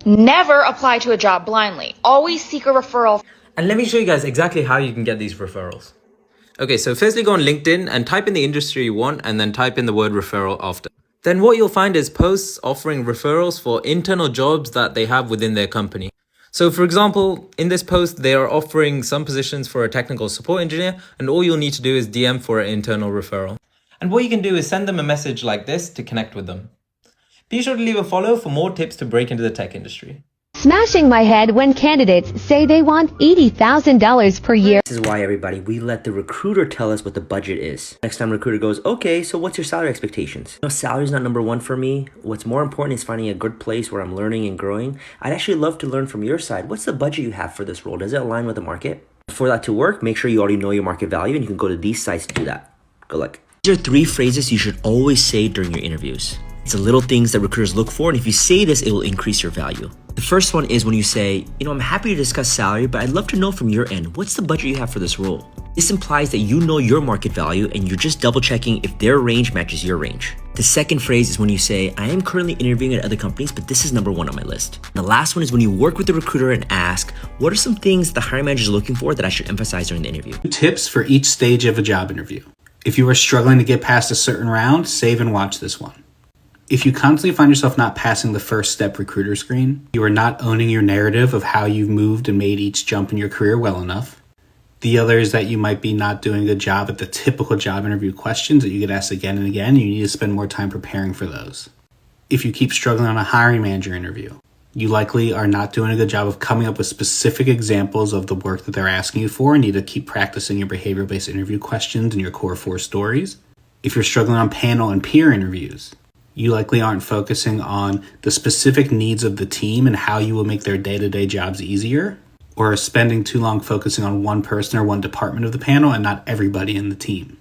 Never apply to a job blindly. Always seek a referral. And let me show you guys exactly how you can get these referrals. Okay, so firstly go on LinkedIn and type in the industry you want and then type in the word referral after. Then what you'll find is posts offering referrals for internal jobs that they have within their company. So for example, in this post, they are offering some positions for a technical support engineer, and all you'll need to do is DM for an internal referral. And what you can do is send them a message like this to connect with them. Be sure to leave a follow for more tips to break into the tech industry. Smashing my head when candidates say they want $80,000 per year. This is why, everybody, we let the recruiter tell us what the budget is. Next time recruiter goes, okay, so what's your salary expectations? You know, salary's not number one for me. What's more important is finding a good place where I'm learning and growing. I'd actually love to learn from your side. What's the budget you have for this role? Does it align with the market? For that to work, make sure you already know your market value, and you can go to these sites to do that. Good luck. These are 3 phrases you should always say during your interviews. It's the little things that recruiters look for, and if you say this, it will increase your value. The first one is when you say, I'm happy to discuss salary, but I'd love to know from your end, what's the budget you have for this role? This implies that you know your market value and you're just double checking if their range matches your range. The second phrase is when you say, I am currently interviewing at other companies, but this is number 1 on my list. The last one is when you work with the recruiter and ask, what are some things the hiring manager is looking for that I should emphasize during the interview? Tips for each stage of a job interview. If you are struggling to get past a certain round, save and watch this one. If you constantly find yourself not passing the first step recruiter screen, you are not owning your narrative of how you've moved and made each jump in your career well enough. The other is that you might be not doing a good job at the typical job interview questions that you get asked again and again. You need to spend more time preparing for those. If you keep struggling on a hiring manager interview, you likely are not doing a good job of coming up with specific examples of the work that they're asking you for, and need to keep practicing your behavior-based interview questions and your core 4 stories. If you're struggling on panel and peer interviews, you likely aren't focusing on the specific needs of the team and how you will make their day-to-day jobs easier, or are spending too long focusing on one person or one department of the panel and not everybody in the team.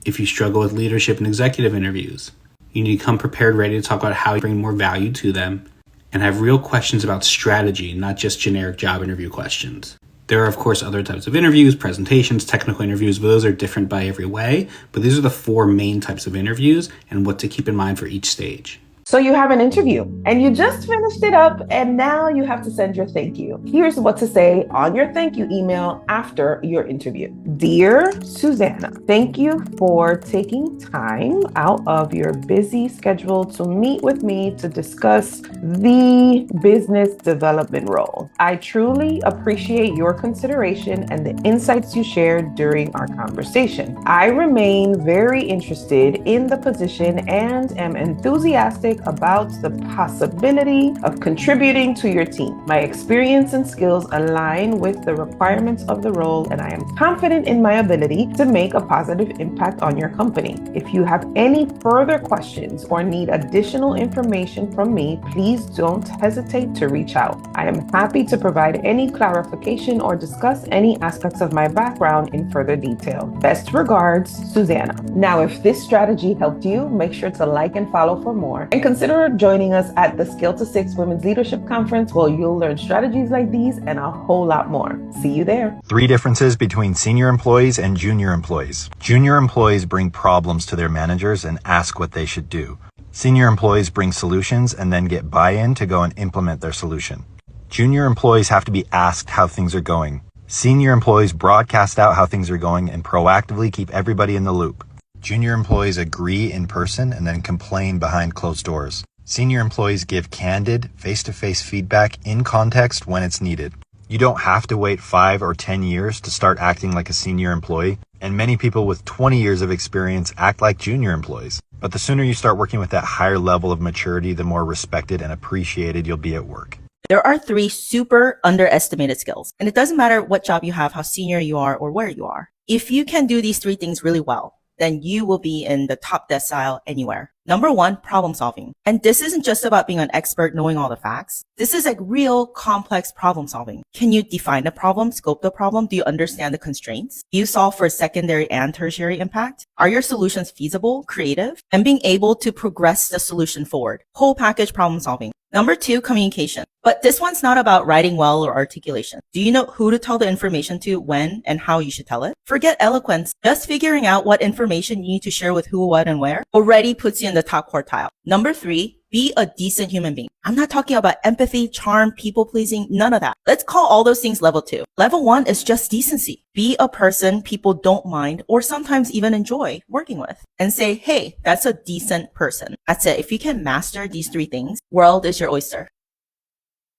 If you struggle with leadership and executive interviews, you need to come prepared, ready to talk about how you bring more value to them and have real questions about strategy, not just generic job interview questions. There are, of course, other types of interviews, presentations, technical interviews, but those are different by every way. But these are the 4 main types of interviews and what to keep in mind for each stage. So you have an interview and you just finished it up, and now you have to send your thank you. Here's what to say on your thank you email after your interview. Dear Susanna, thank you for taking time out of your busy schedule to meet with me to discuss the business development role. I truly appreciate your consideration and the insights you shared during our conversation. I remain very interested in the position and am enthusiastic about the possibility of contributing to your team. My experience and skills align with the requirements of the role, and I am confident in my ability to make a positive impact on your company. If you have any further questions or need additional information from me, please don't hesitate to reach out. I am happy to provide any clarification or discuss any aspects of my background in further detail. Best regards, Susanna. Now, if this strategy helped you, make sure to like and follow for more, and consider joining us at the Scale to 6 Women's Leadership Conference, where you'll learn strategies like these and a whole lot more. See you there. 3 differences between senior employees and junior employees. Junior employees bring problems to their managers and ask what they should do. Senior employees bring solutions and then get buy-in to go and implement their solution. Junior employees have to be asked how things are going. Senior employees broadcast out how things are going and proactively keep everybody in the loop. Junior employees agree in person and then complain behind closed doors. Senior employees give candid, face-to-face feedback in context when it's needed. You don't have to wait 5 or 10 years to start acting like a senior employee, and many people with 20 years of experience act like junior employees. But the sooner you start working with that higher level of maturity, the more respected and appreciated you'll be at work. There are 3 super underestimated skills, and it doesn't matter what job you have, how senior you are, or where you are. If you can do these 3 things really well, then you will be in the top decile anywhere. Number 1, problem solving. And this isn't just about being an expert knowing all the facts. This is like real complex problem solving. Can you define the problem, scope the problem? Do you understand the constraints? Do you solve for secondary and tertiary impact? Are your solutions feasible, creative, and being able to progress the solution forward? Whole package problem solving. Number 2, communication. But this one's not about writing well or articulation. Do you know who to tell the information to, when, and how you should tell it? Forget eloquence. Just figuring out what information you need to share with who, what, and where already puts you in the top quartile. Number 3, be a decent human being. I'm not talking about empathy, charm, people-pleasing, none of that. Let's call all those things level 2. Level 1 is just decency. Be a person people don't mind or sometimes even enjoy working with. And say, hey, that's a decent person. That's it. If you can master these 3 things, world is your oyster.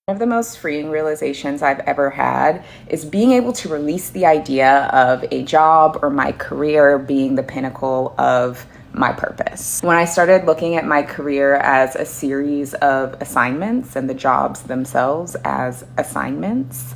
One of the most freeing realizations I've ever had is being able to release the idea of a job or my career being the pinnacle of my purpose. When I started looking at my career as a series of assignments and the jobs themselves as assignments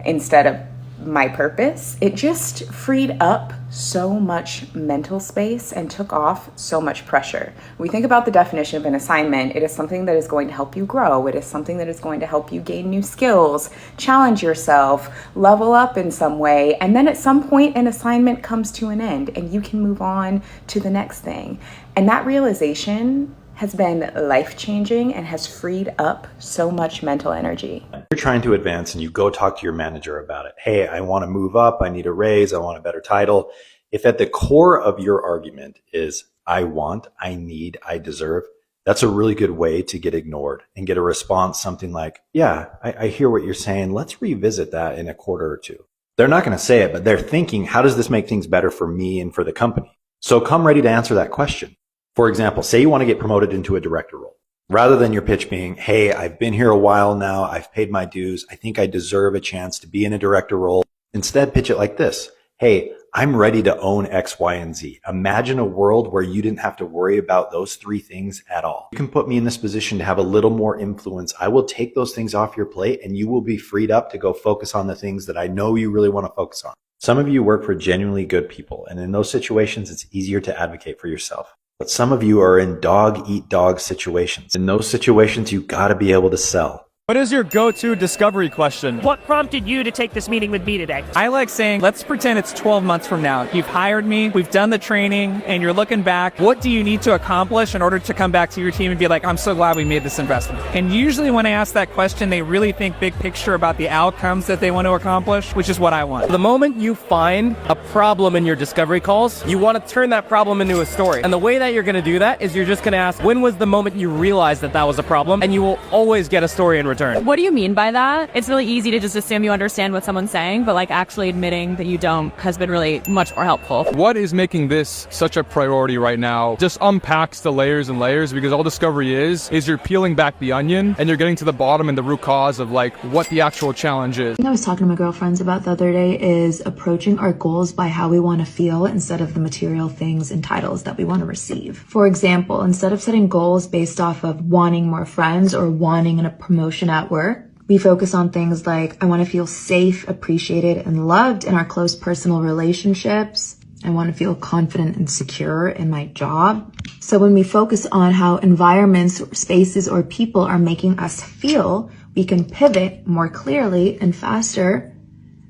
instead of my purpose, it just freed up so much mental space and took off so much pressure. When we think about the definition of an assignment, it is something that is going to help you grow. It is something that is going to help you gain new skills, challenge yourself, level up in some way. And then at some point, an assignment comes to an end and you can move on to the next thing. And that realization has been life-changing and has freed up so much mental energy. You're trying to advance and you go talk to your manager about it. Hey, I want to move up. I need a raise. I want a better title. If at the core of your argument is I want, I need, I deserve, that's a really good way to get ignored and get a response, something like, yeah, I hear what you're saying. Let's revisit that in a quarter or two. They're not going to say it, but they're thinking, how does this make things better for me and for the company? So come ready to answer that question. For example, say you want to get promoted into a director role. Rather than your pitch being, hey, I've been here a while now, I've paid my dues, I think I deserve a chance to be in a director role. Instead, pitch it like this. Hey, I'm ready to own X, Y, and Z. Imagine a world where you didn't have to worry about those 3 things at all. You can put me in this position to have a little more influence. I will take those things off your plate and you will be freed up to go focus on the things that I know you really want to focus on. Some of you work for genuinely good people, and in those situations, it's easier to advocate for yourself. But some of you are in dog-eat-dog situations. In those situations, you gotta be able to sell. What is your go-to discovery question? What prompted you to take this meeting with me today? I like saying, let's pretend it's 12 months from now. You've hired me, we've done the training, and you're looking back. What do you need to accomplish in order to come back to your team and be like, I'm so glad we made this investment? And usually when I ask that question, they really think big picture about the outcomes that they want to accomplish, which is what I want. The moment you find a problem in your discovery calls, you want to turn that problem into a story. And the way that you're going to do that is you're just going to ask, when was the moment you realized that that was a problem? And you will always get a story in return. What do you mean by that? It's really easy to just assume you understand what someone's saying, but like actually admitting that you don't has been really much more helpful. What is making this such a priority right now just unpacks the layers and layers, because all discovery is you're peeling back the onion and you're getting to the bottom and the root cause of like what the actual challenge is. I was talking to my girlfriends about the other day is approaching our goals by how we want to feel instead of the material things and titles that we want to receive. For example, instead of setting goals based off of wanting more friends or wanting a promotion at work, we focus on things like, I want to feel safe, appreciated, and loved in our close personal relationships. I want to feel confident and secure in my job. So when we focus on how environments, spaces, or people are making us feel, we can pivot more clearly and faster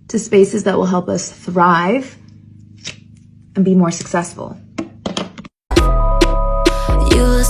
to spaces that will help us thrive and be more successful. You